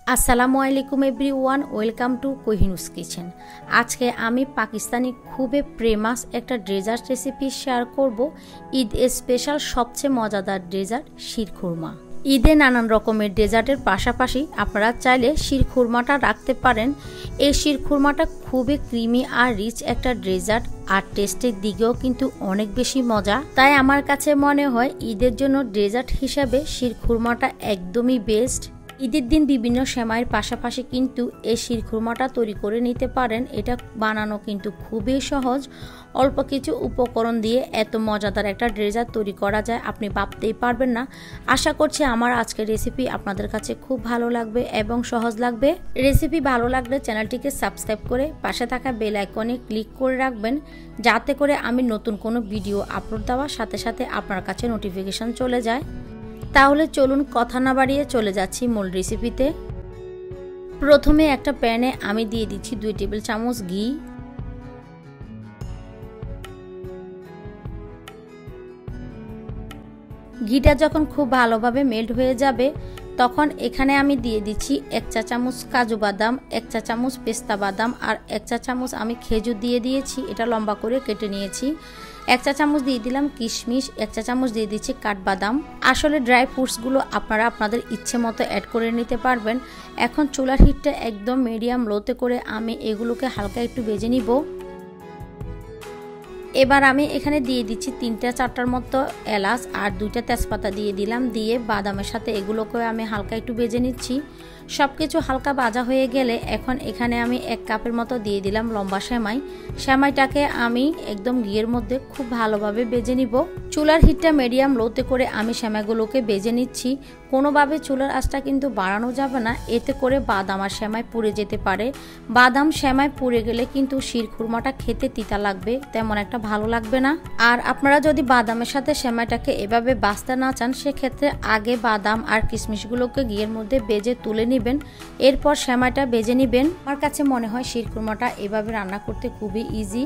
আসসালামু আলাইকুম everyone, welcome to কোহিনুস kitchen. আজকে আমি পাকিস্তানি খুবই ফেমাস একটা ডেজার্ট রেসিপি শেয়ার করব। ঈদ স্পেশাল সবচেয়ে মজাদার ডেজার্ট শিরখুরমা। ঈদে নানান রকমের ডেজার্টের পাশাপাশি আপনারা চাইলে শিরখুরমাটা রাখতে পারেন। এই শিরখুরমাটা খুবই ক্রিমি আর রিচ একটা ডেজার্ট, আর টেস্টের দিকেও কিন্তু অনেক বেশি মজা। তাই আমার কাছে মনে হয় ঈদের জন্য ডেজার্ট হিসাবে শিরখুরমাটা একদমই বেস্ট। ঈদের দিন বিভিন্ন সেমাইয়ের পাশাপাশি কিন্তু এই শিরখুরমাটা তৈরি করে নিতে পারেন। এটা বানানো কিন্তু খুবই সহজ, অল্প কিছু উপকরণ দিয়ে এত মজাদার একটা ডেজার্ট তৈরি করা যায় আপনি ভাবতেই পারবেন না। আশা করছি আমার আজকের রেসিপি আপনাদের কাছে খুব ভালো লাগবে এবং সহজ লাগবে। রেসিপি ভালো লাগলে চ্যানেলটিকে সাবস্ক্রাইব করে পাশে থাকা বেল আইকনে ক্লিক করে রাখবেন, যাতে করে আমি নতুন কোনো ভিডিও আপলোড দেওয়ার সাথে সাথে আপনার কাছে নোটিফিকেশন চলে যায়। তাহলে চলুন কথা না বাড়িয়ে চলে যাচ্ছি মূল রেসিপিতে। প্রথমে একটা প্যানে আমি দিয়ে দিচ্ছি 2 টেবিল চামচ ঘি। ঘিটা যখন খুব ভালোভাবে মেল্ট হয়ে যাবে তখন এখানে আমি দিয়ে দিচ্ছি 1 চা চামচ কাজু বাদাম, 1 চা চামচ পেস্তা বাদাম আর 1 চা চামচ আমি খেজুর দিয়ে দিয়েছি, এটা লম্বা করে কেটে নিয়েছি। 1 চা চামচ দিয়ে দিলাম কিশমিশ, 1 চা চামচ দিয়ে দিচ্ছি কাঠবাদাম। আসলে ড্রাই ফ্রুটসগুলো আপনারা আপনাদের ইচ্ছে মতো অ্যাড করে নিতে পারবেন। এখন চুলার হিটটা একদম মিডিয়াম লোতে করে আমি এগুলোকে হালকা একটু ভেজে নিব। এবার আমি এখানে দিয়ে দিচ্ছি 3-4টার মতো এলাচ আর 2টা তেজপাতা দিয়ে দিলাম। দিয়ে বাদামের সাথে এগুলোকে আমি হালকা একটু ভেজে নিচ্ছি। সব কিছু হালকা ভাজা হয়ে গেলে এখন এখানে আমি 1 কাপের মতো দিয়ে দিলাম লম্বা সেমাই। সেমাইটাকে আমি একদম ঘিয়ের মধ্যে খুব ভালোভাবে ভেজে নিব। চুলার হিটটা মিডিয়াম লোতে করে আমি সেমাইগুলোকে ভেজে নিচ্ছি। কোনোভাবে চুলার আঁচটা কিন্তু বাড়ানো যাবে না, এতে করে বাদাম আর সেমাই পুড়ে যেতে পারে। বাদাম সেমাই পুড়ে গেলে কিন্তু শিরখুরমাটা খেতে তিতা লাগবে, তেমন একটা ভালো লাগবে না। আর আপনারা যদি বাদামের সাথে সেমাইটাকে এভাবে ভাজতে না চান, সেক্ষেত্রে আগে বাদাম আর কিশমিশগুলোকে ঘিয়ের মধ্যে ভেজে তুলে নেবেন, এরপর সেমাইটা ভেজে নেবেন। আমার কাছে মনে হয় শিরখুরমাটা এভাবে রান্না করতে খুবই ইজি।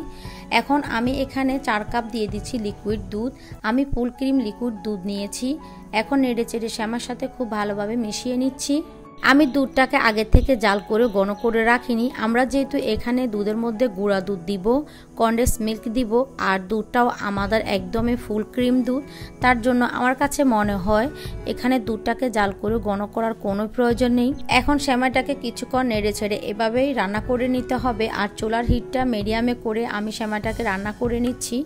এখন আমি এখানে 4 কাপ দিয়ে দিচ্ছি লিকুইড দুধ। আমি ফুল ক্রিম লিকুইড দুধ নিয়েছি। এখন নেড়ে চেড়ে সেমাইয়ের সাথে খুব ভালোভাবে মিশিয়ে নিচ্ছি। আমি দুধটাকে আগে থেকে জাল করে ঘন করে রাখিনি। আমরা যেহেতু এখানে দুধের মধ্যে গুঁড়া দুধ দিব, কনডেন্স মিল্ক দিব, আর দুধটাও আমাদের একদমই ফুল ক্রিম দুধ, তার জন্য আমার কাছে মনে হয় এখানে দুধটাকে জাল করে ঘন করার কোনো প্রয়োজন নেই। এখন সেমাইটাকে কিছুক্ষণ নেড়ে ছেড়ে এভাবেই রান্না করে নিতে হবে। আর চুলার হিটটা মিডিয়ামে করে আমি সেমাইটাকে রান্না করে নিচ্ছি।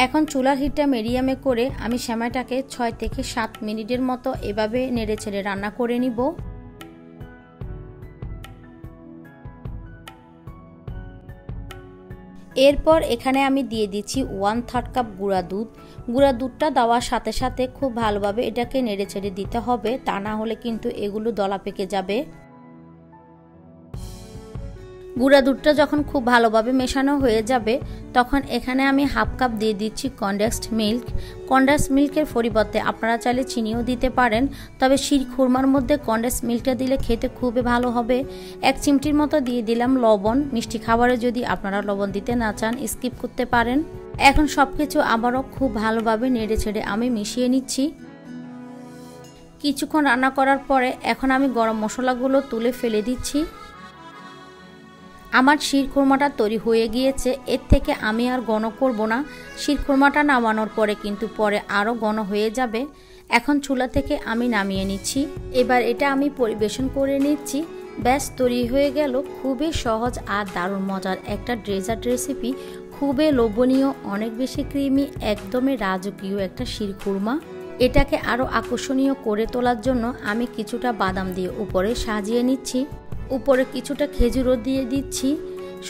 এখন চুলার হিটটা মিডিয়ামে করে আমি সেমাইটাকে 6 থেকে 7 মিনিটের মতো এভাবে নেড়ে ছেড়ে রান্না করে নিব। এরপর এখানে আমি দিয়ে দিচ্ছি 1/3 কাপ গুঁড়া দুধ। গুঁড়া দুধটা দেওয়ার সাথে সাথে খুব ভালোভাবে এটাকে নেড়ে ছেড়ে দিতে হবে, তা না হলে কিন্তু এগুলো দলা পেকে যাবে। গুঁড়া দুধটা যখন খুব ভালোভাবে মেশানো হয়ে যাবে তখন এখানে আমি 1/2 কাপ দিয়ে দিচ্ছি কনডেন্সড মিল্ক। কনডেন্সড মিল্কের পরিবর্তে আপনারা চাইলে চিনিও দিতে পারেন, তবে শিরখুরমার মধ্যে কনডেন্সড মিল্কটা দিলে খেতে খুবই ভালো হবে। 1 চিমটির মতো দিয়ে দিলাম লবণ। মিষ্টি খাবারে যদি আপনারা লবণ দিতে না চান স্কিপ করতে পারেন। এখন সব কিছু আবারও খুব ভালোভাবে নেড়ে ছেড়ে আমি মিশিয়ে নিচ্ছি। কিছুক্ষণ রান্না করার পরে এখন আমি গরম মশলাগুলো তুলে ফেলে দিচ্ছি। আমার শিরখুরমাটা তৈরি হয়ে গিয়েছে, এর থেকে আমি আর ঘন করব না। শিরখুরমাটা নামানোর পরে কিন্তু পরে আরও ঘন হয়ে যাবে। এখন চুলা থেকে আমি নামিয়ে নিচ্ছি। এবার এটা আমি পরিবেশন করে নিচ্ছি। ব্যাস তৈরি হয়ে গেল খুবই সহজ আর দারুণ মজার একটা ডেজার্ট রেসিপি। খুবই লোভনীয়, অনেক বেশি ক্রিমি, একদমই রাজকীয় একটা শিরখুরমা। এটাকে আরও আকর্ষণীয় করে তোলার জন্য আমি কিছুটা বাদাম দিয়ে উপরে সাজিয়ে নিচ্ছি। উপরে কিছুটা খেজুরও দিয়ে দিচ্ছি।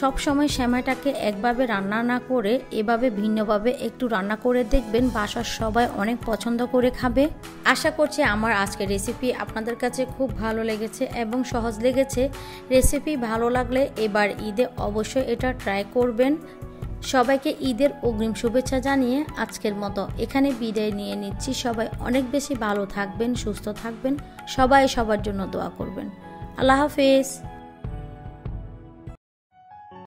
সব সময় সেমাইটাকে একভাবে রান্না না করে এভাবে ভিন্নভাবে একটু রান্না করে দেখবেন, বাসার সবাই অনেক পছন্দ করে খাবে। আশা করছি আমার আজকের রেসিপি আপনাদের কাছে খুব ভালো লেগেছে এবং সহজ লেগেছে। রেসিপি ভালো লাগলে এবার ঈদে অবশ্যই এটা ট্রাই করবেন। সবাইকে ঈদের অগ্রিম শুভেচ্ছা জানিয়ে আজকের মতো এখানে বিদায় নিয়ে নিচ্ছি। সবাই অনেক বেশি ভালো থাকবেন, সুস্থ থাকবেন, সবাই সবার জন্য দোয়া করবেন। আল্লাহ হাফেজ।